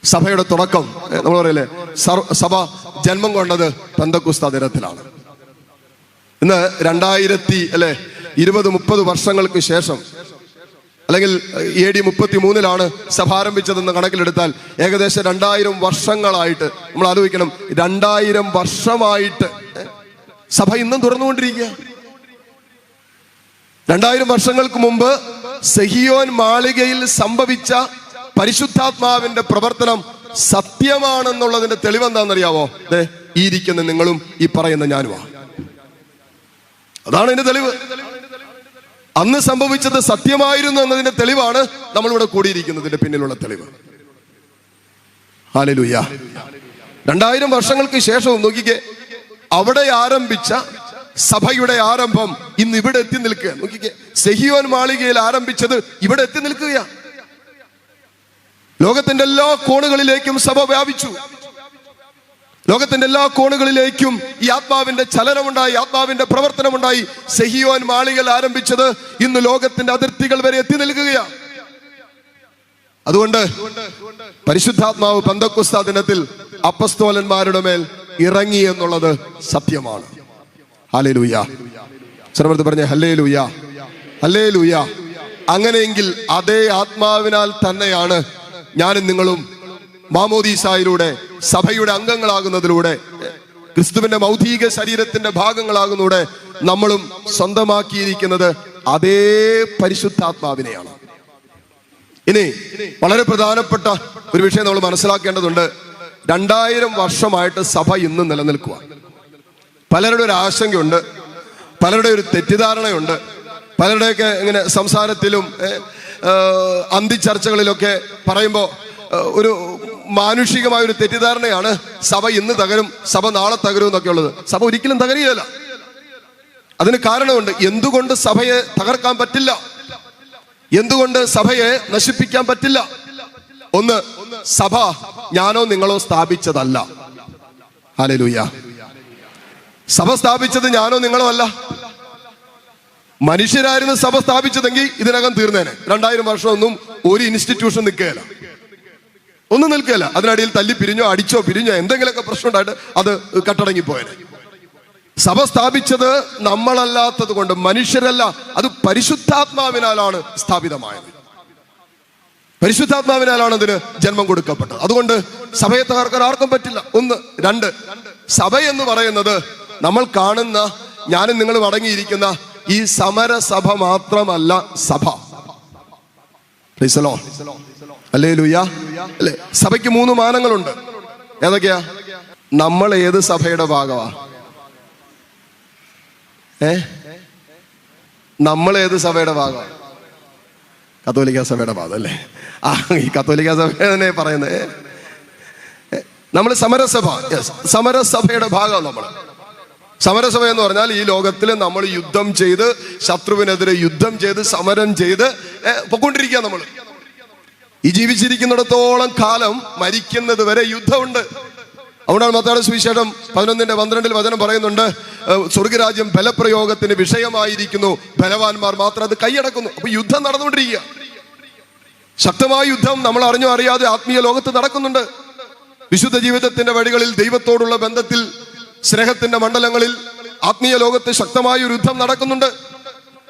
സഭയുടെ തുടക്കം നമ്മൾ പറയല്ലേ, സഭ ജന്മം കൊണ്ടത് പെന്തക്കോസ്താ ദിനത്തിലാണ്. ഇന്ന് 2020-30 വർഷങ്ങൾക്ക് ശേഷം, അല്ലെങ്കിൽ AD 33 സഭ ആരംഭിച്ചതെന്ന് കണക്കിലെടുത്താൽ ഏകദേശം 2000 വർഷങ്ങളായിട്ട്, നമ്മൾ ആലോചിക്കണം, 2000 വർഷമായിട്ട് സഭ ഇന്നും തുറന്നുകൊണ്ടിരിക്കുക. 2000 വർഷങ്ങൾക്ക് മുമ്പ് സെഹിയോൻ മാളികയിൽ സംഭവിച്ച പരിശുദ്ധാത്മാവിന്റെ പ്രവർത്തനം സത്യമാണെന്നുള്ളതിന്റെ തെളിവെന്താണെന്നറിയാവോ? ഈ ഇരിക്കുന്ന നിങ്ങളും ഈ പറയുന്ന ഞാനുമാ. അതാണ് ഇതിന്റെ തെളിവ്. അന്ന് സംഭവിച്ചത് സത്യമായിരുന്നു എന്നതിന്റെ തെളിവാണ് നമ്മളിവിടെ കൂടിയിരിക്കുന്നതിന്റെ പിന്നിലുള്ള തെളിവ്. ഹല്ലേലൂയ. 2000 വർഷങ്ങൾക്ക് ശേഷവും നോക്കിക്കേ, അവിടെ ആരംഭിച്ച സഭയുടെ ആരംഭം ഇന്ന് ഇവിടെ എത്തി നിൽക്കുക. നോക്കിക്കേ, സെഹിയോൻ മാളികയിൽ ആരംഭിച്ചത് ഇവിടെ എത്തി നിൽക്കുക. ലോകത്തിന്റെ എല്ലാ കോണുകളിലേക്കും സഭ വ്യാപിച്ചു. ലോകത്തിന്റെ എല്ലാ കോണുകളിലേക്കും ഈ ആത്മാവിന്റെ ചലനമുണ്ടായി, ആത്മാവിന്റെ പ്രവർത്തനമുണ്ടായി. സെഹിയോൻ മാളികയിൽ ആരംഭിച്ചത് ഇന്ന് ലോകത്തിന്റെ അതിർത്തികൾ വരെ എത്തി നിൽക്കുകയാണ്. അതുകൊണ്ട് പരിശുദ്ധാത്മാവ് പെന്തക്കോസ്താ ദിനത്തിൽ അപ്പസ്തോലന്മാരുടെ മേൽ ഇറങ്ങി എന്നുള്ളത് സത്യമാണ്. ഹല്ലേലൂയ. സർവ്വത്ത് പറഞ്ഞേ ഹല്ലേലൂയ, ഹല്ലേലൂയ. അങ്ങനെയെങ്കിൽ അതേ ആത്മാവിനാൽ തന്നെയാണ് ഞാനും നിങ്ങളും മാമോദീസായിലൂടെ സഭയുടെ അംഗങ്ങളാകുന്നതിലൂടെ, ക്രിസ്തുവിന്റെ മൗതിക ശരീരത്തിന്റെ ഭാഗങ്ങളാകുന്നതിലൂടെ നമ്മളും സ്വന്തമാക്കിയിരിക്കുന്നത് അതേ പരിശുദ്ധാത്മാവിനെയാണ്. ഇനി വളരെ പ്രധാനപ്പെട്ട ഒരു വിഷയം നമ്മൾ മനസ്സിലാക്കേണ്ടതുണ്ട്. 2000 വർഷമായിട്ട് സഭ ഇന്ന് നിലനിൽക്കുക. പലരുടെ ഒരു ആശങ്കയുണ്ട്, പലരുടെ ഒരു തെറ്റിദ്ധാരണയുണ്ട്, പലരുടെയൊക്കെ ഇങ്ങനെ സംസാരത്തിലും അന്തിച്ചർച്ചകളിലൊക്കെ പറയുമ്പോൾ ഒരു മാനുഷികമായ ഒരു തെറ്റിദ്ധാരണയാണ് സഭ ഇന്ന് തകരും, സഭ നാളെ തകരും എന്നൊക്കെ ഉള്ളത്. സഭ ഒരിക്കലും തകരുകയില്ല. അതിന് കാരണമുണ്ട്. എന്തുകൊണ്ട് സഭയെ തകർക്കാൻ പറ്റില്ല? എന്തുകൊണ്ട് സഭയെ നശിപ്പിക്കാൻ പറ്റില്ല? ഒന്ന്, സഭ ഞാനോ നിങ്ങളോ സ്ഥാപിച്ചതല്ല. ഹല്ലേലൂയ. സഭ സ്ഥാപിച്ചത് ഞാനോ നിങ്ങളോ അല്ല. മനുഷ്യരായിരുന്നു സഭ സ്ഥാപിച്ചതെങ്കിൽ ഇതിനകം തീർന്നേനെ. 2000 വർഷമൊന്നും ഒരു ഇൻസ്റ്റിറ്റ്യൂഷൻ നിൽക്കുകയില്ല, ഒന്നും നിൽക്കുകയില്ല. അതിനിടയിൽ തല്ലി പിരിഞ്ഞോ അടിച്ചോ പിരിഞ്ഞോ എന്തെങ്കിലുമൊക്കെ പ്രശ്നം ഉണ്ടായിട്ട് അത് കട്ടടങ്ങിപ്പോയേനെ. സഭ സ്ഥാപിച്ചത് നമ്മളല്ലാത്തത് കൊണ്ട്, മനുഷ്യരല്ല, അത് പരിശുദ്ധാത്മാവിനാലാണ് സ്ഥാപിതമായത്. പരിശുദ്ധാത്മാവിനാലാണ് അതിന് ജന്മം കൊടുക്കപ്പെട്ടത്. അതുകൊണ്ട് സഭയെ തകർക്കാൻ ആർക്കും പറ്റില്ല. ഒന്ന്. രണ്ട്, സഭ എന്ന് പറയുന്നത് നമ്മൾ കാണുന്ന, ഞാനും നിങ്ങളും അടങ്ങിയിരിക്കുന്ന ഈ സമരസഭ മാത്രമല്ല സഭ. ഹല്ലേലൂയ. അല്ലേ? സഭയ്ക്ക് 3 മാനങ്ങളുണ്ട്. ഏതൊക്കെയാ? നമ്മൾ ഏത് സഭയുടെ ഭാഗമാ? നമ്മൾ ഏത് സഭയുടെ ഭാഗമാണ്? കത്തോലിക്ക സഭയുടെ ഭാഗം അല്ലേ? ഈ കത്തോലിക്ക സഭ തന്നെ പറയുന്നത്. നമ്മൾ സമരസഭ, സമരസഭയുടെ ഭാഗം. നമ്മൾ സമരസഭ എന്ന് പറഞ്ഞാൽ ഈ ലോകത്തിൽ നമ്മൾ യുദ്ധം ചെയ്ത്, ശത്രുവിനെതിരെ യുദ്ധം ചെയ്ത്, സമരം ചെയ്ത് പൊക്കൊണ്ടിരിക്കുക. നമ്മൾ ഈ ജീവിച്ചിരിക്കുന്നിടത്തോളം കാലം മരിക്കുന്നത് വരെ യുദ്ധമുണ്ട്. അതുകൊണ്ടാണ് മത്തായിയുടെ സുവിശേഷം 11:12 വചനം പറയുന്നുണ്ട്, സ്വർഗരാജ്യം ബലപ്രയോഗത്തിന് വിഷയമായിരിക്കുന്നു, ബലവാന്മാർ മാത്രം അത് കൈയടക്കുന്നു. അപ്പൊ യുദ്ധം നടന്നുകൊണ്ടിരിക്കുക. ശക്തമായ യുദ്ധം നമ്മൾ അറിഞ്ഞോ അറിയാതെ ആത്മീയ ലോകത്ത് നടക്കുന്നുണ്ട്. വിശുദ്ധ ജീവിതത്തിന്റെ വഴികളിൽ, ദൈവത്തോടുള്ള ബന്ധത്തിൽ, സ്നേഹത്തിന്റെ മണ്ഡലങ്ങളിൽ ആത്മീയ ലോകത്ത് ശക്തമായ ഒരു യുദ്ധം നടക്കുന്നുണ്ട്.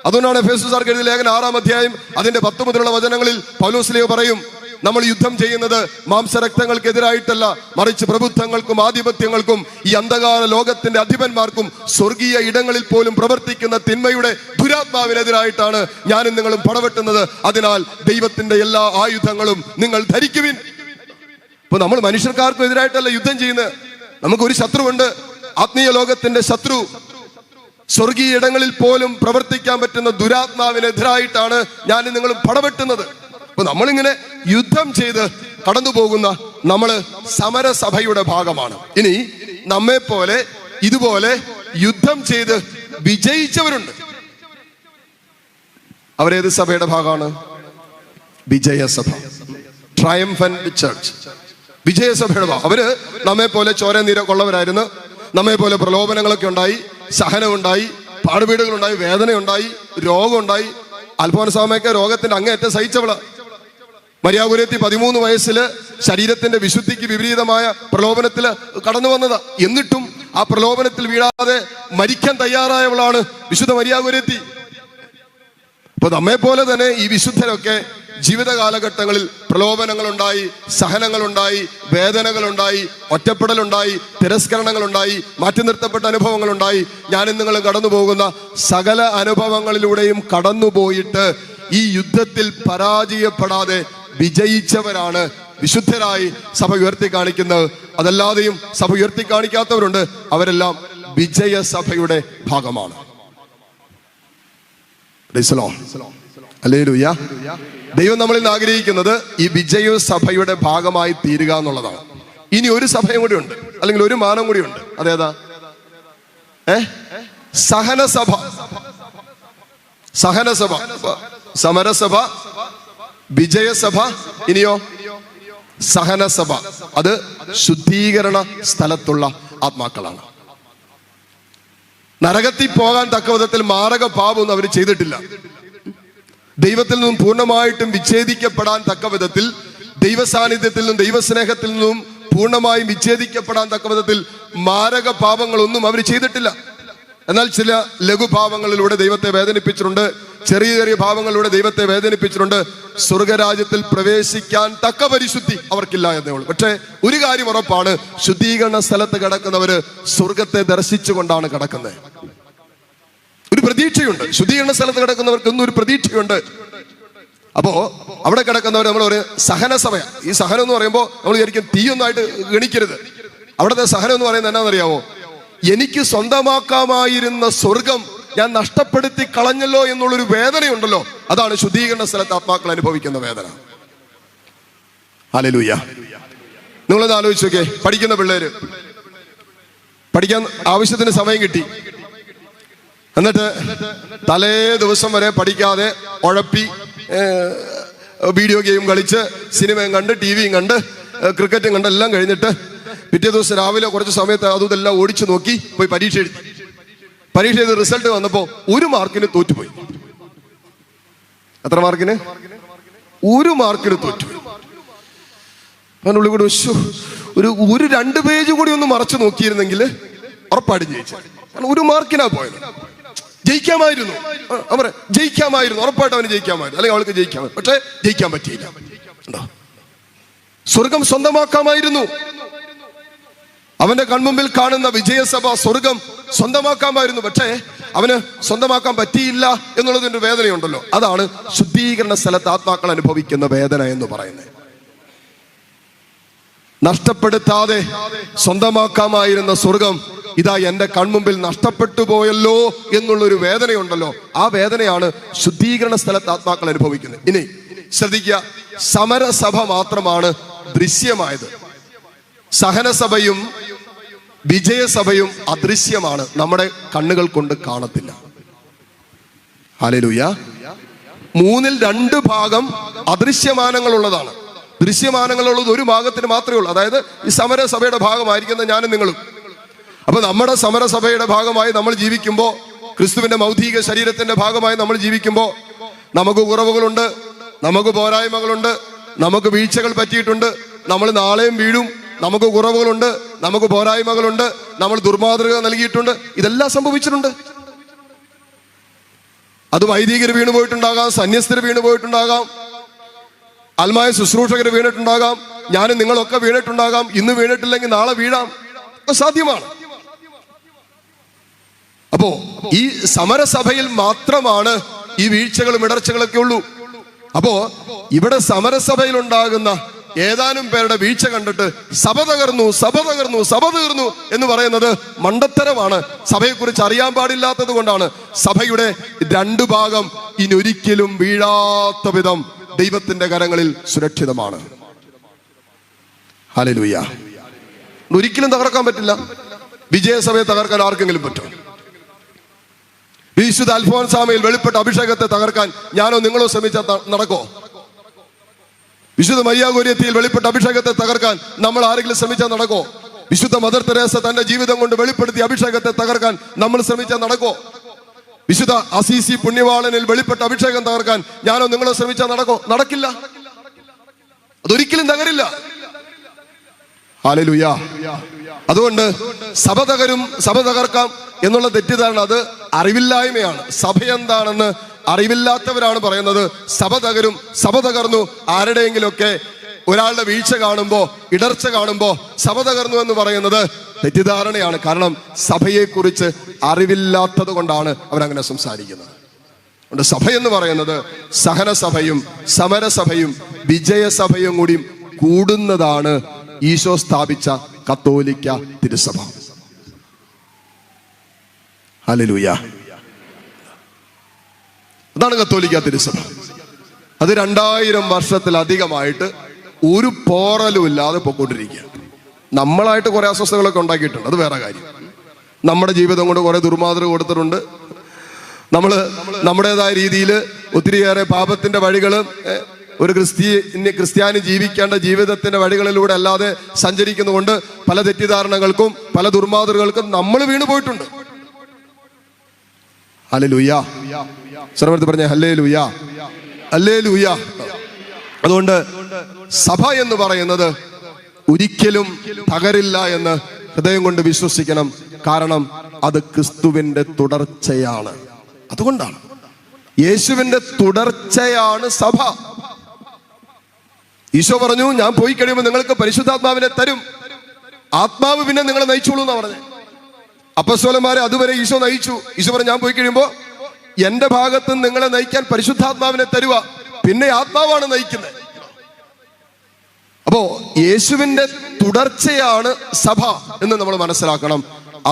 അതുകൊണ്ടാണ് എഫേസ്യർക്കാർക്ക് എഴുതിയ ലേഖനം 6-ാം അധ്യായം അതിന്റെ 10 മുതലുള്ള വചനങ്ങളിൽ പൗലോസ് പറയും, നമ്മൾ യുദ്ധം ചെയ്യുന്നത് മാംസരക്തങ്ങൾക്കെതിരായിട്ടല്ല, മറിച്ച് പ്രഭുത്വങ്ങൾക്കും ആധിപത്യങ്ങൾക്കും ഈ അന്ധകാര ലോകത്തിന്റെ അധിപന്മാർക്കും സ്വർഗീയ ഇടങ്ങളിൽ പോലും പ്രവർത്തിക്കുന്ന തിന്മയുടെ ദുരാത്മാവിനെതിരായിട്ടാണ് ഞാനും നിങ്ങളും പടവെട്ടുന്നത്. അതിനാൽ ദൈവത്തിന്റെ എല്ലാ ആയുധങ്ങളും നിങ്ങൾ ധരിക്കുവിൻ. ഇപ്പൊ നമ്മൾ മനുഷ്യർക്കാർക്കും എതിരായിട്ടല്ല യുദ്ധം ചെയ്യുന്നത്. നമുക്കൊരു ശത്രുവുണ്ട്, ആത്മീയ ലോകത്തിന്റെ ശത്രു. സ്വർഗീയ ഇടങ്ങളിൽ പോലും പ്രവർത്തിക്കാൻ പറ്റുന്ന ദുരാത്മാവിനെതിരായിട്ടാണ് ഞാനും നിങ്ങളും പടവെട്ടുന്നത്. അപ്പൊ നമ്മളിങ്ങനെ യുദ്ധം ചെയ്ത് കടന്നു പോകുന്ന നമ്മള് സമരസഭയുടെ ഭാഗമാണ്. ഇനി നമ്മെ പോലെ ഇതുപോലെ യുദ്ധം ചെയ്ത് വിജയിച്ചവരുണ്ട്. അവരേത് സഭയുടെ ഭാഗമാണ്? വിജയസഭ, ട്രയംഫന്റ് ചർച്ച്, വിജയസഭയുടെ ഭാഗം. അവര് നമ്മെ പോലെ ചോര നീര കൊള്ളവരായിരുന്നു. നമ്മെ പോലെ പ്രലോഭനങ്ങളൊക്കെ ഉണ്ടായി, സഹനമുണ്ടായി, പാടുപീടുകളുണ്ടായി, വേദനയുണ്ടായി, രോഗമുണ്ടായി. അൽഫോൻസാമയൊക്കെ രോഗത്തിന്റെ അങ്ങേയറ്റം സഹിച്ചവള്. മരിയാകുര്യത്തി 13 വയസ്സിൽ ശരീരത്തിന്റെ വിശുദ്ധിക്ക് വിപരീതമായ പ്രലോഭനത്തിൽ കടന്നു വന്നതാ. എന്നിട്ടും ആ പ്രലോഭനത്തിൽ വീഴാതെ മരിക്കാൻ തയ്യാറായവളാണ് വിശുദ്ധ മരിയാകുര്യത്തി. അപ്പൊ നമ്മെ പോലെ തന്നെ ഈ വിശുദ്ധരൊക്കെ ജീവിത കാലഘട്ടങ്ങളിൽ പ്രലോഭനങ്ങളുണ്ടായി, സഹനങ്ങളുണ്ടായി, വേദനകളുണ്ടായി, ഒറ്റപ്പെടലുണ്ടായി, തിരസ്കരണങ്ങളുണ്ടായി, മാറ്റി നിർത്തപ്പെട്ട അനുഭവങ്ങളുണ്ടായി. ഞാനും നിങ്ങളും കടന്നു പോകുന്ന സകല അനുഭവങ്ങളിലൂടെയും കടന്നുപോയിട്ട് ഈ യുദ്ധത്തിൽ പരാജയപ്പെടാതെ വിജയിച്ചവരാണ് വിശുദ്ധരായി സഭ ഉയർത്തി കാണിക്കുന്നത്. അതല്ലാതെയും സഭ ഉയർത്തി കാണിക്കാത്തവരുണ്ട്. അവരെല്ലാം വിജയ സഭയുടെ ഭാഗമാണ്. ഹല്ലേലൂയ. ദൈവം നമ്മളിൽ നിന്ന് ആഗ്രഹിക്കുന്നത് ഈ വിജയ സഭയുടെ ഭാഗമായി തീരുക എന്നുള്ളതാണ്. ഇനി ഒരു സഭയും കൂടി ഉണ്ട്, അല്ലെങ്കിൽ ഒരു മാനം കൂടി ഉണ്ട്. അതേതാ? സഹനസഭ. സഹനസഭ, സമരസഭ, വിജയസഭ, ഇനിയോ സഹനസഭ. അത് ശുദ്ധീകരണ സ്ഥലത്തുള്ള ആത്മാക്കളാണ്. നരകത്തിൽ പോകാൻ തക്ക വിധത്തിൽ മാരക പാപമൊന്നും അവർ ചെയ്തിട്ടില്ല. ദൈവത്തിൽ നിന്നും പൂർണ്ണമായിട്ടും വിച്ഛേദിക്കപ്പെടാൻ തക്ക വിധത്തിൽ, ദൈവ സാന്നിധ്യത്തിൽ നിന്നും ദൈവസ്നേഹത്തിൽ നിന്നും പൂർണ്ണമായും വിച്ഛേദിക്കപ്പെടാൻ തക്ക വിധത്തിൽ മാരക പാപങ്ങളൊന്നും അവർ ചെയ്തിട്ടില്ല. എന്നാൽ ചില ലഘുഭാവങ്ങളിലൂടെ ദൈവത്തെ വേദനിപ്പിച്ചിട്ടുണ്ട്, ചെറിയ ചെറിയ ഭാവങ്ങളിലൂടെ ദൈവത്തെ വേദനിപ്പിച്ചിട്ടുണ്ട്. സ്വർഗരാജ്യത്തിൽ പ്രവേശിക്കാൻ തക്ക പരിശുദ്ധി അവർക്കില്ല എന്നേ ഉള്ളൂ. പക്ഷേ ഒരു കാര്യം ഉറപ്പാണ്, ശുദ്ധീകരണ സ്ഥലത്ത് കിടക്കുന്നവര് സ്വർഗത്തെ ദർശിച്ചുകൊണ്ടാണ് കിടക്കുന്നത്. ഒരു പ്രതീക്ഷയുണ്ട്. ശുദ്ധീകരണ സ്ഥലത്ത് കിടക്കുന്നവർക്ക് ഒന്നും ഒരു പ്രതീക്ഷയുണ്ട്. അപ്പോ അവിടെ കിടക്കുന്നവർ നമ്മൾ ഒരു സഹനസഭ. ഈ സഹനം എന്ന് പറയുമ്പോൾ നമ്മൾ വിചാരിക്കും തീയൊന്നായിട്ട് ഗണിക്കരുത്. അവിടുത്തെ സഹനം എന്ന് പറയുന്നത് എന്നാണെന്നറിയാമോ? എനിക്ക് സ്വന്തമാക്കാമായിരുന്ന സ്വർഗം ഞാൻ നഷ്ടപ്പെടുത്തി കളഞ്ഞല്ലോ എന്നുള്ളൊരു വേദനയുണ്ടല്ലോ, അതാണ് ശുദ്ധീകരണ സ്ഥലത്ത് ആത്മാക്കൾ അനുഭവിക്കുന്ന വേദന. ഹല്ലേലൂയ. നിങ്ങളൊന്ന് ആലോചിച്ച് നോക്കിയേ. പഠിക്കുന്ന പിള്ളേര് പഠിക്കാൻ ആവശ്യത്തിന് സമയം കിട്ടി, എന്നിട്ട് തലേ ദിവസം വരെ പഠിക്കാതെ ഉഴപ്പി വീഡിയോ ഗെയിം കളിച്ച് സിനിമയും കണ്ട് ടിവിയും കണ്ട് ക്രിക്കറ്റും കണ്ട് എല്ലാം കഴിഞ്ഞിട്ട് പിറ്റേ ദിവസം രാവിലെ കുറച്ച് സമയത്ത് അതെല്ലാം ഓടിച്ചു നോക്കി പോയി പരീക്ഷ എഴുതി. പരീക്ഷ ചെയ്ത് റിസൾട്ട് വന്നപ്പോ 1 മാർക്കിന് തോറ്റുപോയി. എത്ര മാർക്കിന്? 1 മാർക്കിന് തോറ്റുപോയി. അതിനുള്ളിൽ കൂടി ഒരു 2 പേജ് കൂടി ഒന്ന് മറച്ചു നോക്കിയിരുന്നെങ്കിൽ ഉറപ്പായിട്ടും ജയിച്ചു. കാരണം 1 മാർക്കിനാ പോയത്. ജയിക്കാമായിരുന്നു, അവരെ ജയിക്കാമായിരുന്നു, ഉറപ്പായിട്ട് അവന് ജയിക്കാമായിരുന്നു, അല്ലെങ്കിൽ അവൾക്ക് ജയിക്കാമായിരുന്നു. പക്ഷെ ജയിക്കാൻ പറ്റിയില്ല. സ്വർഗം സ്വന്തമാക്കാമായിരുന്നു. അവന്റെ കൺമുമ്പിൽ കാണുന്ന വിജയസഭ സ്വർഗം സ്വന്തമാക്കാമായിരുന്നു. പക്ഷേ അവന് സ്വന്തമാക്കാൻ പറ്റിയില്ല എന്നുള്ളതിന്റെ വേദനയുണ്ടല്ലോ. അതാണ് ശുദ്ധീകരണ സ്ഥലത്ത് ആത്മാക്കൾ അനുഭവിക്കുന്ന വേദന എന്ന് പറയുന്നത്. നഷ്ടപ്പെടുത്താതെ സ്വന്തമാക്കാമായിരുന്ന സ്വർഗം ഇതാ എന്റെ കൺമുമ്പിൽ നഷ്ടപ്പെട്ടു പോയല്ലോ എന്നുള്ളൊരു വേദനയുണ്ടല്ലോ. ആ വേദനയാണ് ശുദ്ധീകരണ സ്ഥലത്ത് ആത്മാക്കൾ അനുഭവിക്കുന്നത്. ഇനി ശ്രദ്ധിക്കുക, സമരസഭ മാത്രമാണ് ദൃശ്യമായത്. സഹനസഭയും വിജയസഭയും അദൃശ്യമാണ്, നമ്മുടെ കണ്ണുകൾ കൊണ്ട് കാണത്തില്ല. ഹല്ലേലൂയ. 2 ഭാഗം അദൃശ്യമാനങ്ങളുള്ളതാണ്. ദൃശ്യമാനങ്ങളുള്ളത് 1 ഭാഗത്തിന് മാത്രമേ ഉള്ളൂ. അതായത് ഈ സമരസഭയുടെ ഭാഗമായിരിക്കുന്ന ഞാനും നിങ്ങളും. അപ്പൊ നമ്മുടെ സമരസഭയുടെ ഭാഗമായി നമ്മൾ ജീവിക്കുമ്പോൾ, ക്രിസ്തുവിന്റെ മൗതിക ശരീരത്തിന്റെ ഭാഗമായി നമ്മൾ ജീവിക്കുമ്പോൾ നമുക്ക് കുറവുകളുണ്ട്, നമുക്ക് പോരായ്മകളുണ്ട്, നമുക്ക് വീഴ്ചകൾ പറ്റിയിട്ടുണ്ട്. നമ്മൾ നാളെയും വീഴും. നമുക്ക് കുറവുകളുണ്ട്, നമുക്ക് പോരായ്മകളുണ്ട്, നമ്മൾ ദുർമാതൃക നൽകിയിട്ടുണ്ട്. ഇതെല്ലാം സംഭവിച്ചിട്ടുണ്ട്. അത് വൈദികർ വീണു പോയിട്ടുണ്ടാകാം, സന്യസ്തർ വീണു പോയിട്ടുണ്ടാകാം, ആത്മായ ശുശ്രൂഷകർ വീണിട്ടുണ്ടാകാം, ഞാനും നിങ്ങളൊക്കെ വീണിട്ടുണ്ടാകാം. ഇന്ന് വീണിട്ടില്ലെങ്കിൽ നാളെ വീഴാം, സാധ്യമാണ്. അപ്പോ ഈ സമരസഭയിൽ മാത്രമാണ് ഈ വീഴ്ചകളും ഇടർച്ചകളൊക്കെ ഉള്ളൂ. അപ്പോ ഇവിടെ സമരസഭയിൽ ഉണ്ടാകുന്ന ഏതാനും പേരുടെ വീഴ്ച കണ്ടിട്ട് സഭ തകർന്നു, സഭ തകർന്നു, സഭ തീർന്നു എന്ന് പറയുന്നത് മണ്ടത്തരമാണ്. സഭയെക്കുറിച്ച് അറിയാൻ പാടില്ലാത്തത് കൊണ്ടാണ്. സഭയുടെ 2 ഭാഗം ഇനി ഒരിക്കലും വീഴാത്ത വിധം ദൈവത്തിന്റെ കരങ്ങളിൽ സുരക്ഷിതമാണ്. ഹല്ലേലൂയ. ഒരിക്കലും തകർക്കാൻ പറ്റില്ല. വിജയസഭയെ തകർക്കാൻ ആർക്കെങ്കിലും പറ്റും? വിശുദ്ധ അൽഫോൻസാമയിൽ വെളിപ്പെട്ട അഭിഷേകത്തെ തകർക്കാൻ ഞാനോ നിങ്ങളോ ശ്രമിച്ചാൽ നടക്കോ? വിശുദ്ധ മരിയാകുര്യത്തിയിൽ വെളിപ്പെട്ട അഭിഷേകത്തെ തകർക്കാൻ നമ്മൾ ആരെങ്കിലും ശ്രമിച്ചാൽ നടക്കോ? വിശുദ്ധ മദർ തെരേസ തന്റെ ജീവിതം കൊണ്ട് വെളിപ്പെടുത്തിയ അഭിഷേകത്തെ തകർക്കാൻ നമ്മൾ ശ്രമിച്ചാൽ നടക്കോ? വിശുദ്ധ അസീസി പുണ്യവാളനിൽ വെളിപ്പെട്ട അഭിഷേകം തകർക്കാൻ ഞാനോ നിങ്ങളോ ശ്രമിച്ചാൽ നടക്കോ? നടക്കില്ല. അതൊരിക്കലും തകരില്ല. ഹല്ലേലൂയ. അതുകൊണ്ട് സഭ തകർക്കാം എന്നുള്ള തെറ്റിദ്ധാരണ അത് അറിവില്ലായ്മയാണ്. സഭ എന്താണെന്ന് അറിവില്ലാത്തവരാണ് പറയുന്നത് സഭ തകരും, സഭ തകർന്നു. ആരുടെയെങ്കിലുമൊക്കെ ഒരാളുടെ വീഴ്ച കാണുമ്പോ, ഇടർച്ച കാണുമ്പോ സഭ തകർന്നു എന്ന് പറയുന്നത് തെറ്റിദ്ധാരണയാണ്. കാരണം സഭയെക്കുറിച്ച് അറിവില്ലാത്തത് കൊണ്ടാണ് അവരങ്ങനെ സംസാരിക്കുന്നത്. അതുകൊണ്ട് സഭ എന്ന് പറയുന്നത് സഹനസഭയും സമരസഭയും വിജയസഭയും കൂടി കൂടുന്നതാണ് ഈശോ സ്ഥാപിച്ച കത്തോലിക്ക തിരുസഭ. ഹല്ലേലൂയ. അതാണ് കത്തോലിക്ക തിരുസഭ. അത് 2000 വർഷത്തിലധികമായിട്ട് ഒരു പോറലും ഇല്ലാതെ പൊക്കോണ്ടിരിക്കുക. നമ്മളായിട്ട് കുറെ അസ്വസ്ഥതകളൊക്കെ ഉണ്ടാക്കിയിട്ടുണ്ട്, അത് വേറെ കാര്യം. നമ്മുടെ ജീവിതം കൊണ്ട് കുറെ ദുർമാതൃക കൊടുത്തിട്ടുണ്ട്. നമ്മുടേതായ രീതിയിൽ ഒത്തിരിയേറെ പാപത്തിന്റെ വഴികൾ ഒരു ക്രിസ്ത്യാനി ജീവിക്കേണ്ട ജീവിതത്തിന്റെ വഴികളിലൂടെ അല്ലാതെ സഞ്ചരിക്കുന്നതുകൊണ്ട് പല തെറ്റിദ്ധാരണകൾക്കും പല ദുർമാതൃകൾക്കും നമ്മൾ വീണു പോയിട്ടുണ്ട്. ഹല്ലേലൂയ. സർവ്വത്ത് പറഞ്ഞ ഹല്ലേലൂയ, ഹല്ലേലൂയ. അതുകൊണ്ട് സഭ എന്ന് പറയുന്നത് ഒരിക്കലും തകരില്ല എന്ന് ഹൃദയം കൊണ്ട് വിശ്വസിക്കണം. കാരണം അത് ക്രിസ്തുവിന്റെ തുടർച്ചയാണ്. അതുകൊണ്ടാണ് യേശുവിന്റെ തുടർച്ചയാണ് സഭ. ഈശോ പറഞ്ഞു, ഞാൻ പോയി കഴിയുമ്പോൾ നിങ്ങൾക്ക് പരിശുദ്ധാത്മാവിനെ തരും, ആത്മാവ് പിന്നെ നിങ്ങളെ നയിച്ചോളൂ എന്നാ പറഞ്ഞത്. അപ്പസ്തോലന്മാരെ അതുവരെ ഈശോ നയിച്ചു. ഈശോ പറഞ്ഞു, ഞാൻ പോയി കഴിയുമ്പോ എന്റെ ഭാഗത്ത് നിങ്ങളെ നയിക്കാൻ പരിശുദ്ധാത്മാവിനെ തരുക, പിന്നെ ആത്മാവാണ് നയിക്കുന്നത്. അപ്പോ യേശുവിന്റെ തുടർച്ചയാണ് സഭ എന്ന് നമ്മൾ മനസ്സിലാക്കണം.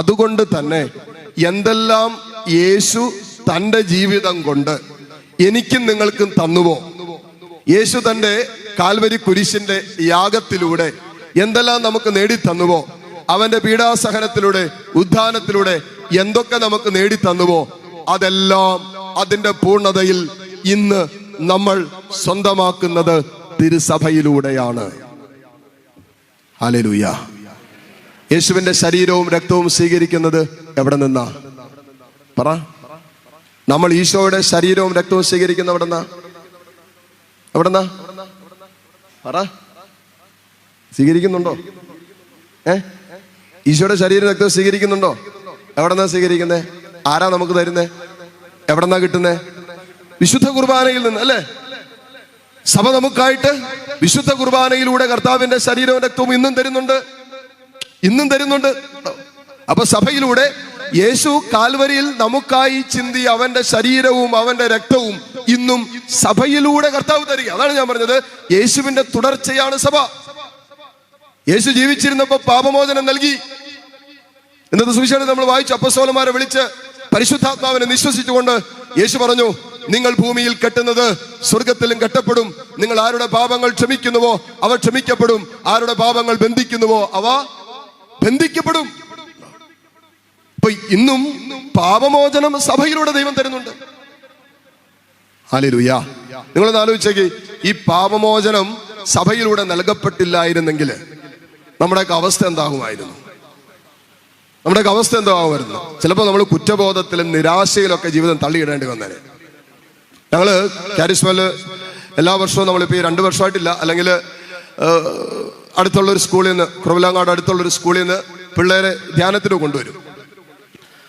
അതുകൊണ്ട് തന്നെ എന്തെല്ലാം യേശു തന്റെ ജീവിതം കൊണ്ട് എനിക്കും നിങ്ങൾക്കും തന്നുവോ, യേശു തന്റെ കാൽവരി കുരിശിന്റെ യാഗത്തിലൂടെ എന്തെല്ലാം നമുക്ക് നേടിത്തന്നുവോ, അവന്റെ പീഡാസഹനത്തിലൂടെ ഉദ്ധാനത്തിലൂടെ എന്തൊക്കെ നമുക്ക് നേടിത്തന്നുവോ, അതെല്ലാം അതിന്റെ പൂർണ്ണതയിൽ ഇന്ന് നമ്മൾ സ്വന്തമാക്കുന്നത് തിരുസഭയിലൂടെയാണ്. ഹല്ലേലൂയ. യേശുവിന്റെ ശരീരവും രക്തവും സ്വീകരിക്കുന്നത് എവിടെ നിന്നാ? പറ. നമ്മൾ ഈശോയുടെ ശരീരവും രക്തവും സ്വീകരിക്കുന്ന എവിടെന്നാ? പറ. സ്വീകരിക്കുന്നുണ്ടോ? ഈശോയുടെ ശരീരം രക്തവും സ്വീകരിക്കുന്നുണ്ടോ? എവിടെന്നാ സ്വീകരിക്കുന്നേ? ആരാ നമുക്ക് തരുന്നേ? എവിടെന്നാ കിട്ടുന്നേ? വിശുദ്ധ കുർബാനയിൽ നിന്ന് അല്ലേ? സഭ നമുക്കായിട്ട് വിശുദ്ധ കുർബാനയിലൂടെ കർത്താവിന്റെ ശരീരവും രക്തവും ഇന്നും തരുന്നുണ്ട്. അപ്പൊ സഭയിലൂടെ യേശു കാൽവരിയിൽ നമുക്കായി ചിന്തി അവന്റെ ശരീരവും അവന്റെ രക്തവും ഇന്നും സഭയിലൂടെ കർത്താവ് തരിക. അതാണ് ഞാൻ പറഞ്ഞത്, യേശുവിന്റെ തുടർച്ചയാണ് സഭ. യേശു ജീവിച്ചിരുന്നപ്പോ പാപമോചനം നൽകി. ഇന്നത്തെ സുവിശേഷം നമ്മൾ വായിച്ചു, അപ്പസ്തോലന്മാരെ വിളിച്ച് പരിശുദ്ധാത്മാവിനെ നിശ്വസിച്ചുകൊണ്ട് യേശു പറഞ്ഞു, നിങ്ങൾ ഭൂമിയിൽ കെട്ടുന്നത് സ്വർഗത്തിലും കെട്ടപ്പെടും. നിങ്ങൾ ആരുടെ പാപങ്ങൾ ക്ഷമിക്കുന്നുവോ അവ ക്ഷമിക്കപ്പെടും, ആരുടെ പാപങ്ങൾ ബന്ധിക്കുന്നുവോ അവ ബന്ധിക്കപ്പെടും. അപ്പൊ ഇന്നും പാപമോചനം സഭയിലൂടെ ദൈവം തരുന്നുണ്ട്. ഹല്ലേലൂയ. നിങ്ങളൊന്ന് ആലോചിച്ചേക്ക്, ഈ പാപമോചനം സഭയിലൂടെ നൽകപ്പെട്ടില്ലായിരുന്നെങ്കിൽ നമ്മുടെയൊക്കെ അവസ്ഥ എന്താകുമായിരുന്നു? ചിലപ്പോൾ നമ്മൾ കുറ്റബോധത്തിലും നിരാശയിലൊക്കെ ജീവിതം തള്ളിയിടേണ്ടി വന്നേനെ. ഞങ്ങള് കാരിസ്മയില് എല്ലാ വർഷവും നമ്മളിപ്പോൾ ഈ 2 വർഷമായിട്ടില്ല, അല്ലെങ്കിൽ അടുത്തുള്ളൊരു സ്കൂളിൽ നിന്ന്, കുറവിലാങ്ങാട് അടുത്തുള്ളൊരു സ്കൂളിൽ നിന്ന് പിള്ളേരെ ധ്യാനത്തിന് കൊണ്ടുവരും.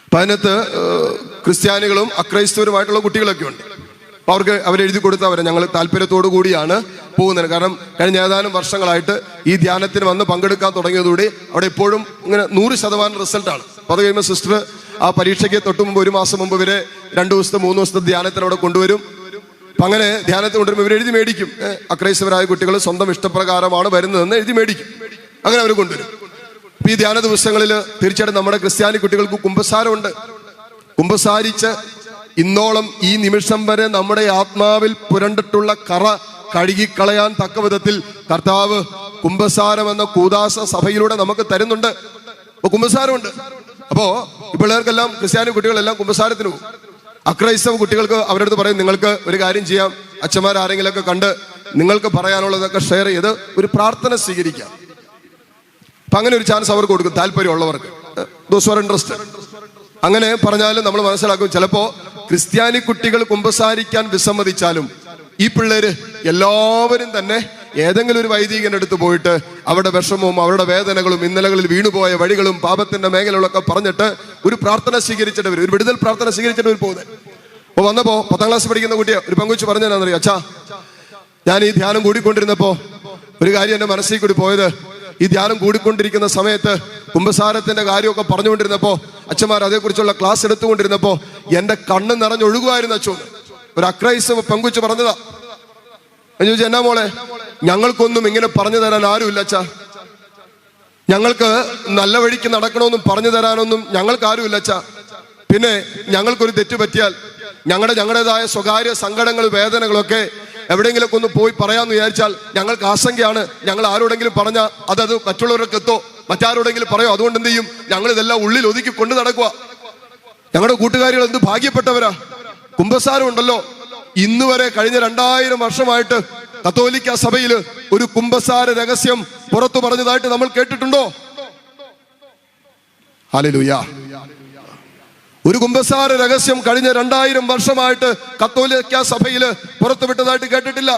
അപ്പൊ അതിനകത്ത് ക്രിസ്ത്യാനികളും അക്രൈസ്തവരുമായിട്ടുള്ള കുട്ടികളൊക്കെ ഉണ്ട്. അപ്പൊ അവരെഴുതി കൊടുത്തവരെ ഞങ്ങൾ താല്പര്യത്തോടു കൂടിയാണ് പോകുന്നത്. കാരണം കഴിഞ്ഞ ഏതാനും വർഷങ്ങളായിട്ട് ഈ ധ്യാനത്തിന് വന്ന് പങ്കെടുക്കാൻ തുടങ്ങിയതോടെ അവിടെ ഇപ്പോഴും ഇങ്ങനെ 100% റിസൾട്ടാണ്. അപ്പൊ അത് കഴിയുമ്പോൾ സിസ്റ്റർ ആ പരീക്ഷയ്ക്ക് തൊട്ട് മുമ്പ് 1 മാസം മുമ്പ് ഇവരെ 2 ദിവസത്തെ 3 ദിവസത്തെ ധ്യാനത്തിന് അവിടെ കൊണ്ടുവരും. അപ്പൊ അങ്ങനെ ധ്യാനത്തിന് കൊണ്ടുവരുമ്പോൾ ഇവരെഴുതി മേടിക്കും. അക്രൈസ്തവരായ കുട്ടികൾ സ്വന്തം ഇഷ്ടപ്രകാരമാണ് വരുന്നതെന്ന് എഴുതി മേടിക്കും. അങ്ങനെ അവർ കൊണ്ടുവരും. അപ്പൊ ഈ ധ്യാന ദിവസങ്ങളിൽ തീർച്ചയായിട്ടും നമ്മുടെ ക്രിസ്ത്യാനി കുട്ടികൾക്ക് കുമ്പസാരമുണ്ട്. കുമ്പസാരിച്ച് ഇന്നോളം ഈ നിമിഷം വരെ നമ്മുടെ ആത്മാവിൽ പുരണ്ടിട്ടുള്ള കറ കഴുകിക്കളയാൻ തക്ക വിധത്തിൽ കർത്താവ് കുമ്പസാരം എന്ന കൂദാശ സഭയിലൂടെ നമുക്ക് തരുന്നുണ്ട്. അപ്പൊ കുമ്പസാരമുണ്ട്. അപ്പോ ഈ പിള്ളേർക്കെല്ലാം, ക്രിസ്ത്യാനി കുട്ടികളെല്ലാം കുമ്പസാരത്തിന് പോകും. അക്രൈസ്തവ കുട്ടികൾക്ക് അവരുടെ അടുത്ത് പറയും, നിങ്ങൾക്ക് ഒരു കാര്യം ചെയ്യാം, അച്ഛന്മാർ ആരെങ്കിലുമൊക്കെ കണ്ട് നിങ്ങൾക്ക് പറയാനുള്ളതൊക്കെ ഷെയർ ചെയ്ത് ഒരു പ്രാർത്ഥന സ്വീകരിക്കാം. അപ്പൊ അങ്ങനെ ഒരു ചാൻസ് അവർക്ക് കൊടുക്കും, താല്പര്യമുള്ളവർക്ക്. Those are interested. അങ്ങനെ പറഞ്ഞാലും നമ്മൾ മനസ്സിലാക്കും, ചിലപ്പോ ക്രിസ്ത്യാനി കുട്ടികൾ കുമ്പസാരിക്കാൻ വിസമ്മതിച്ചാലും ഈ പിള്ളേര് എല്ലാവരും തന്നെ ഏതെങ്കിലും ഒരു വൈദികന്റെ അടുത്ത് പോയിട്ട് അവരുടെ വിഷമവും അവരുടെ വേദനകളും ഇന്നലകളിൽ വീണുപോയ വഴികളും പാപത്തിന്റെ മേഖലകളൊക്കെ പറഞ്ഞിട്ട് ഒരു പ്രാർത്ഥന സ്വീകരിച്ചിട്ട് വരും, ഒരു വിടുതൽ പ്രാർത്ഥന സ്വീകരിച്ചിട്ട് വരും പോകുന്നത്. അപ്പൊ വന്നപ്പോ 10ാം ക്ലാസ് പഠിക്കുന്ന കുട്ടിയെ ഒരു പങ്കുവെച്ച് പറഞ്ഞാന്നറിയോ, അച്ഛാ ഞാൻ ഈ ധ്യാനം കൂടിക്കൊണ്ടിരുന്നപ്പോ ഒരു കാര്യം എന്റെ മനസ്സിൽ കൂടി പോയത്, ഈ ധ്യാനം കൂടിക്കൊണ്ടിരിക്കുന്ന സമയത്ത് കുമ്പസാരത്തിന്റെ കാര്യമൊക്കെ പറഞ്ഞുകൊണ്ടിരുന്നപ്പോ അച്ഛന്മാർ അതേക്കുറിച്ചുള്ള ക്ലാസ് എടുത്തുകൊണ്ടിരുന്നപ്പോ എന്റെ കണ്ണ് നിറഞ്ഞൊഴുകുമായിരുന്നു അച്ഛൻ. ഒരു അക്രൈസ്തവ പങ്കുവെച്ച് പറഞ്ഞതാ. ഞാൻ ചോദിച്ചു, എന്നാ മോളെ? ഞങ്ങൾക്കൊന്നും ഇങ്ങനെ പറഞ്ഞു തരാൻ ആരുമില്ല അച്ഛാ, ഞങ്ങൾക്ക് നല്ല വഴിക്ക് നടക്കണമെന്നും പറഞ്ഞു തരാനൊന്നും ഞങ്ങൾക്ക് ആരുമില്ല അച്ഛാ. പിന്നെ ഞങ്ങൾക്കൊരു തെറ്റ് പറ്റിയാൽ ഞങ്ങളുടേതായ സ്വകാര്യ സങ്കടങ്ങൾ വേദനകളൊക്കെ എവിടെയെങ്കിലൊക്കെ ഒന്ന് പോയി പറയാമെന്ന് വിചാരിച്ചാൽ ഞങ്ങൾക്ക് ആശങ്കയാണ്. ഞങ്ങൾ ആരോടെങ്കിലും പറഞ്ഞാൽ അതത് മറ്റുള്ളവർക്ക് എത്തോ, മറ്റാരോടെങ്കിലും പറയോ, അതുകൊണ്ട് എന്ത് ചെയ്യും, ഞങ്ങൾ ഇതെല്ലാം ഉള്ളിൽ ഒതുക്കി കൊണ്ട് നടക്കുക. ഞങ്ങളുടെ കൂട്ടുകാരികൾ എന്ത് ഭാഗ്യപ്പെട്ടവരാ. കുമ്പസാരം ഉണ്ടല്ലോ, ഇന്ന് വരെ കഴിഞ്ഞ 2000 വർഷമായിട്ട് കത്തോലിക്ക സഭയിൽ ഒരു കുമ്പസാര രഹസ്യം പുറത്തു പറഞ്ഞതായിട്ട് നമ്മൾ കേട്ടിട്ടുണ്ടോ? ഹല്ലേലൂയ. ഒരു കുമ്പസാര രഹസ്യം കഴിഞ്ഞ 2000 വർഷമായിട്ട് കത്തോലിക്ക സഭയിൽ പുറത്തുവിട്ടതായിട്ട് കേട്ടിട്ടില്ല.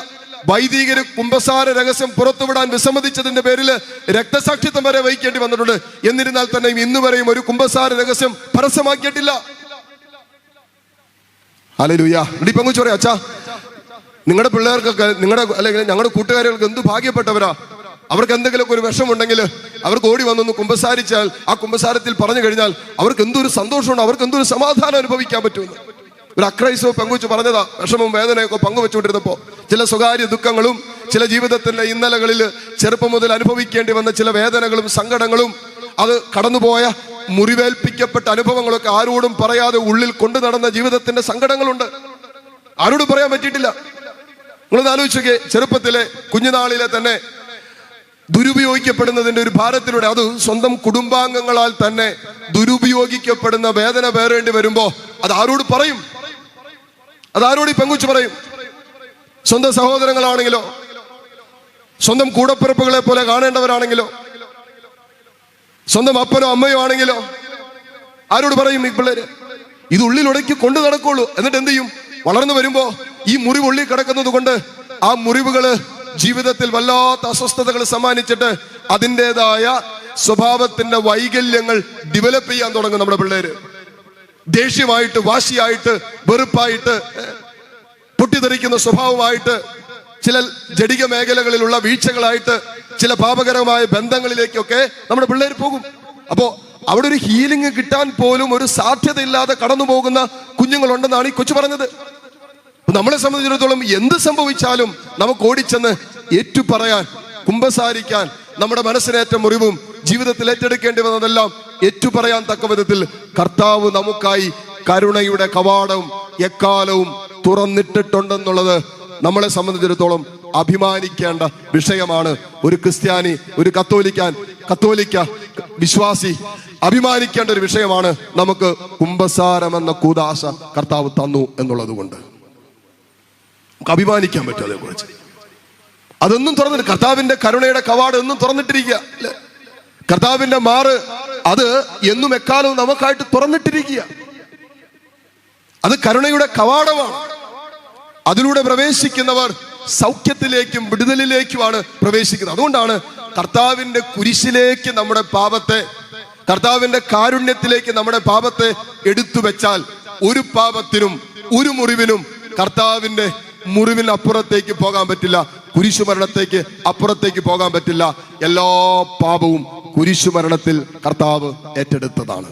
വൈദികര് കുമ്പസാര രഹസ്യം പുറത്തുവിടാൻ വിസമ്മതിച്ചതിന്റെ പേരിൽ രക്തസാക്ഷിത്വം വരെ വഹിക്കേണ്ടി വന്നിട്ടുണ്ട്. എന്നിരുന്നാൽ തന്നെയും ഇന്ന് വരെയും ഒരു കുമ്പസാര രഹസ്യം പരസ്യമാക്കിയിട്ടില്ല. ഹല്ലേലൂയ. ഇടി പങ്കുവെച്ച് പറയാം, അച്ഛാ നിങ്ങളുടെ പിള്ളേർക്കൊക്കെ അല്ലെങ്കിൽ ഞങ്ങളുടെ കൂട്ടുകാരികൾക്ക് എന്ത് ഭാഗ്യപ്പെട്ടവരാ. അവർക്ക് എന്തെങ്കിലുമൊക്കെ ഒരു വിഷമുണ്ടെങ്കിൽ അവർക്ക് ഓടി വന്നൊന്ന് കുമ്പസാരിച്ചാൽ ആ കുമ്പസാരത്തിൽ പറഞ്ഞു കഴിഞ്ഞാൽ അവർക്ക് എന്തൊരു സന്തോഷമുണ്ട്, അവർക്ക് എന്തൊരു സമാധാനം അനുഭവിക്കാൻ പറ്റുമെന്ന് ഒരു അക്രൈസ്തവ പങ്കുവെച്ച് പറഞ്ഞതാ. വിഷമവും വേദനയൊക്കെ പങ്കുവെച്ചുകൊണ്ടിരുന്നപ്പോ ചില സ്വകാര്യ ദുഃഖങ്ങളും ചില ജീവിതത്തിന്റെ ഇന്നലകളിൽ ചെറുപ്പം മുതൽ അനുഭവിക്കേണ്ടി വന്ന ചില വേദനകളും സങ്കടങ്ങളും അത് കടന്നുപോയ മുറിവേൽപ്പിക്കപ്പെട്ട അനുഭവങ്ങളൊക്കെ ആരോടും പറയാതെ ഉള്ളിൽ കൊണ്ടു നടന്ന ജീവിതത്തിന്റെ സങ്കടങ്ങളുണ്ട്. ആരോടും പറയാൻ പറ്റിയിട്ടില്ല. നിങ്ങളൊന്ന് ആലോചിച്ചേ, ചെറുപ്പത്തിലെ കുഞ്ഞുനാളിലെ തന്നെ ദുരുപയോഗിക്കപ്പെടുന്നതിന്റെ ഒരു ഭാരത്തിലൂടെ, അത് സ്വന്തം കുടുംബാംഗങ്ങളാൽ തന്നെ ദുരുപയോഗിക്കപ്പെടുന്ന വേദന പേറേണ്ടി വരുമ്പോ അത് ആരോട് പറയും? അതാരോട് പങ്കുവെച്ച് പറയും? സ്വന്തം സഹോദരങ്ങളാണെങ്കിലോ, സ്വന്തം കൂടപ്പിറപ്പുകളെ പോലെ കാണേണ്ടവരാണെങ്കിലോ, സ്വന്തം അപ്പനോ അമ്മയോ ആണെങ്കിലോ ആരോട് പറയും? ഈ പിള്ളേര് ഇത് ഉള്ളിലൊടക്കി കൊണ്ടു നടക്കുള്ളൂ. എന്നിട്ട് എന്ത് ചെയ്യും? വളർന്നു വരുമ്പോ ഈ മുറിവ് ഉള്ളിൽ കിടക്കുന്നത് കൊണ്ട് ആ മുറിവുകള് ജീവിതത്തിൽ വല്ലാത്ത അസ്വസ്ഥതകൾ സമ്മാനിച്ചിട്ട് അതിൻ്റെതായ സ്വഭാവത്തിന്റെ വൈകല്യങ്ങൾ ഡെവലപ്പ് ചെയ്യാൻ തുടങ്ങും നമ്മുടെ പിള്ളേര്. ദേഷ്യമായിട്ട്, വാശിയായിട്ട്, വെറുപ്പായിട്ട്, പൊട്ടിത്തെറിക്കുന്ന സ്വഭാവമായിട്ട്, ചില ജഡിക മേഖലകളിലുള്ള വീഴ്ചകളായിട്ട്, ചില പാപകരമായ ബന്ധങ്ങളിലേക്കൊക്കെ നമ്മുടെ പിള്ളേർ പോകും. അപ്പോ അവിടെ ഒരു ഹീലിംഗ് കിട്ടാൻ പോലും ഒരു സാധ്യതയില്ലാതെ കടന്നു പോകുന്ന കുഞ്ഞുങ്ങളുണ്ടെന്നാണ് ഈ കൊച്ചു പറഞ്ഞത്. നമ്മളെ സംബന്ധിച്ചിടത്തോളം എന്ത് സംഭവിച്ചാലും നമുക്ക് ഓടിച്ചെന്ന് ഏറ്റുപറയാൻ, കുമ്പസാരിക്കാൻ, നമ്മുടെ മനസ്സിനേറ്റ മുറിവും ജീവിതത്തിൽ ഏറ്റെടുക്കേണ്ടി വന്നതെല്ലാം ഏറ്റുപറയാൻ തക്ക വിധത്തിൽ കർത്താവ് നമുക്കായി കരുണയുടെ കവാടവും എക്കാലവും തുറന്നിട്ടിട്ടുണ്ടെന്നുള്ളത് നമ്മളെ സംബന്ധിച്ചിടത്തോളം അഭിമാനിക്കേണ്ട വിഷയമാണ്. ഒരു ക്രിസ്ത്യാനി, ഒരു കത്തോലിക്ക വിശ്വാസി അഭിമാനിക്കേണ്ട ഒരു വിഷയമാണ്. നമുക്ക് കുമ്പസാരം എന്ന കൂദാശ കർത്താവ് തന്നു എന്നുള്ളത് കൊണ്ട് നമുക്ക് അഭിമാനിക്കാൻ പറ്റും. അതേക്കുറിച്ച് അതൊന്നും തുറന്നിട്ട്, കർത്താവിന്റെ കരുണയുടെ കവാടം എന്നും തുറന്നിട്ടിരിക്കുക. കർത്താവിന്റെ മാറ് അത് എന്നും എക്കാലവും നമുക്കായിട്ട് തുറന്നിട്ടിരിക്കുക. അത് കരുണയുടെ കവാടമാണ്. അതിലൂടെ പ്രവേശിക്കുന്നവർ സൗഖ്യത്തിലേക്കും വിടുതലിലേക്കുമാണ് പ്രവേശിക്കുന്നത്. അതുകൊണ്ടാണ് കർത്താവിന്റെ കുരിശിലേക്ക് നമ്മുടെ പാപത്തെ, കർത്താവിന്റെ കാരുണ്യത്തിലേക്ക് നമ്മുടെ പാപത്തെ എടുത്തു വെച്ചാൽ ഒരു പാപത്തിനും ഒരു മുറിവിനും കർത്താവിന്റെ മുറിവിന് അപ്പുറത്തേക്ക് പോകാൻ പറ്റില്ല. കുരിശുമരണത്തേക്ക് അപ്പുറത്തേക്ക് പോകാൻ പറ്റില്ല. എല്ലാ പാപവും കുരിശുമരണത്തിൽ കർത്താവ് ഏറ്റെടുത്തതാണ്.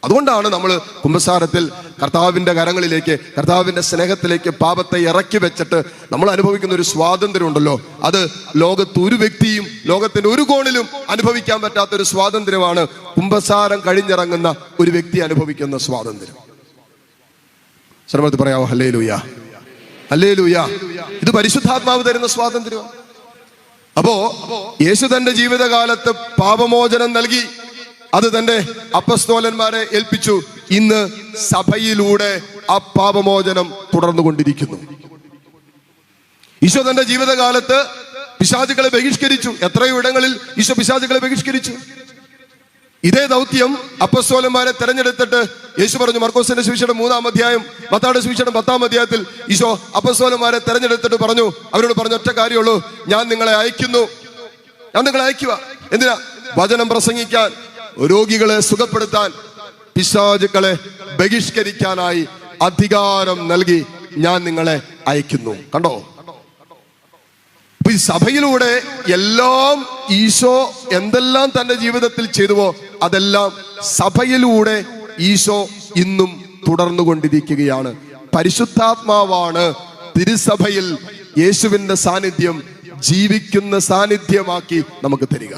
അതുകൊണ്ടാണ് നമ്മൾ കുമ്പസാരത്തിൽ കർത്താവിന്റെ കരങ്ങളിലേക്ക്, കർത്താവിന്റെ സ്നേഹത്തിലേക്ക് പാപത്തെ ഇറക്കി വെച്ചിട്ട് നമ്മൾ അനുഭവിക്കുന്ന ഒരു സ്വാതന്ത്ര്യം ഉണ്ടല്ലോ, അത് ലോകത്ത് ഒരു വ്യക്തിയും ലോകത്തിന്റെ ഒരു കോണിലും അനുഭവിക്കാൻ പറ്റാത്ത ഒരു സ്വാതന്ത്ര്യമാണ് കുമ്പസാരം കഴിഞ്ഞിറങ്ങുന്ന ഒരു വ്യക്തി അനുഭവിക്കുന്ന സ്വാതന്ത്ര്യം. ശ്രമത്തിൽ പറയാമോ? Hallelujah, hallelujah. ഇത് പരിശുദ്ധാത്മാവ് തരുന്ന സ്വാതന്ത്ര്യം. അപ്പോ യേശു തന്റെ ജീവിതകാലത്ത് പാപമോചനം നൽകി, അത് തന്റെ അപ്പസ്തോലന്മാരെ ഏൽപ്പിച്ചു. ഇന്ന് സഭയിലൂടെ ആ പാപമോചനം തുടർന്നുകൊണ്ടിരിക്കുന്നു. ഈശോ തന്റെ ജീവിതകാലത്ത് പിശാചുക്കളെ ബഹിഷ്കരിച്ചു. എത്രയോ ഇടങ്ങളിൽ ഈശോ പിശാചുക്കളെ ബഹിഷ്കരിച്ചു. ഇതേ ദൗത്യം അപ്പസ്തോലന്മാരെ തെരഞ്ഞെടുത്തിട്ട് യേശു പറഞ്ഞു. മർക്കോസിന്റെ സുവിശേഷം 3-ാം അധ്യായം, മത്തായിയുടെ സുവിശേഷം 10-ാം അധ്യായത്തിൽ ഈശോ അപ്പസ്തോലന്മാരെ തെരഞ്ഞെടുത്തിട്ട് പറഞ്ഞു, അവരോട് പറഞ്ഞ ഒറ്റ കാര്യമുള്ളൂ, ഞാൻ നിങ്ങളെ അയക്കുന്നു. ഞാൻ നിങ്ങളെ അയക്കുക. എന്തിനാ? വചനം പ്രസംഗിക്കാൻ, രോഗികളെ സുഖപ്പെടുത്താൻ, പിശാചുക്കളെ ബഹിഷ്കരിക്കാനായി അധികാരം നൽകി ഞാൻ നിങ്ങളെ അയക്കുന്നു. കണ്ടോ? ഈ സഭയിലൂടെ എല്ലാം ഈശോ എന്തെല്ലാം തന്റെ ജീവിതത്തിൽ ചെയ്തുവോ അതെല്ലാം സഭയിലൂടെ ഈശോ ഇന്നും തുടർന്നുകൊണ്ടിരിക്കുകയാണ്. പരിശുദ്ധാത്മാവാണ് തിരുസഭയിൽ യേശുവിന്റെ സാന്നിധ്യം ജീവിക്കുന്ന സാന്നിധ്യമാക്കി നമുക്ക് തരിക.